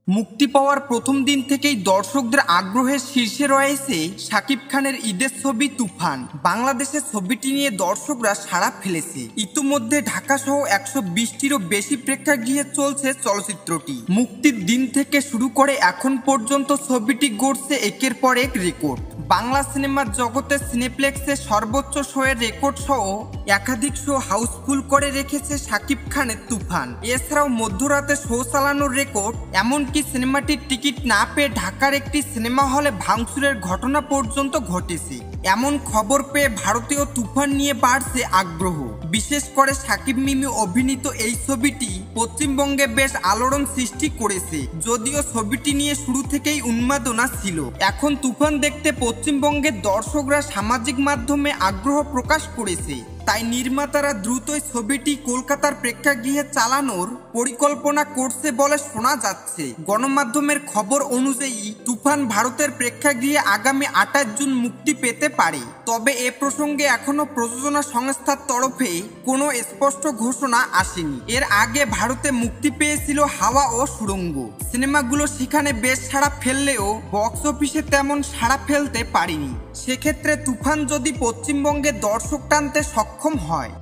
মুক্তি পাওয়ার প্রথম দিন থেকেই দর্শকদের আগ্রহের শীর্ষে রয়েছে শাকিব খানের ঈদের ছবি তুফান। বাংলাদেশের ছবিটি নিয়ে দর্শকরা সাড়া ফেলেছে। ইতিমধ্যে ঢাকা সহ 120টিরও বেশি প্রেক্ষাগৃহে চলছে চলচ্চিত্রটি। মুক্তির দিন থেকে শুরু করে এখন পর্যন্ত ছবিটি গড়ছে একের পর এক রেকর্ড। বাংলা সিনেমার জগতে সিনেপ্লেক্সে সর্বোচ্চ শোয়ের রেকর্ড সহ একাধিক শো হাউসফুল করে রেখেছে শাকিব খানের তুফান। এছাড়াও মধ্যরাতে শো চালানোর রেকর্ড, এমনকি সিনেমাটির টিকিট না পেয়ে ঢাকার একটি সিনেমা হলে ভাঙচুরের ঘটনা পর্যন্ত ঘটেছে। এমন খবর পেয়ে ভারতীয় তুফান নিয়ে বাড়ছে আগ্রহ। বিশেষ করে শাকিব মিমি অভিনীত এই ছবিটি পশ্চিমবঙ্গে বেশ আলোড়ন সৃষ্টি করেছে। যদিও ছবিটি নিয়ে শুরু থেকেই উন্মাদনা ছিল, এখন তুফান দেখতে পশ্চিমবঙ্গের দর্শকরা সামাজিক মাধ্যমে আগ্রহ প্রকাশ করেছে। তাই নির্মাতারা দ্রুতই ছবিটি কলকাতার প্রেক্ষাগৃহে চালানোর পরিকল্পনা করছে বলে শোনা যাচ্ছে। গণমাধ্যমের খবর অনুযায়ী তুফান ভারতের প্রেক্ষাগৃহে আগামী 28 জুন মুক্তি পেতে পারে। তবে এ প্রসঙ্গে এখনো প্রযোজনা সংস্থার তরফে কোনো স্পষ্ট ঘোষণা আসেনি। এর আগে ভারতে মুক্তি পেয়েছিল হাওয়া ও সুড়ঙ্গ সিনেমাগুলো, সেখানে বেশ সাড়া ফেললেও বক্স অফিসে তেমন সাড়া ফেলতে পারেনি। সেক্ষেত্রে তুফান যদি পশ্চিমবঙ্গে দর্শক টানতে সক্ষম হয়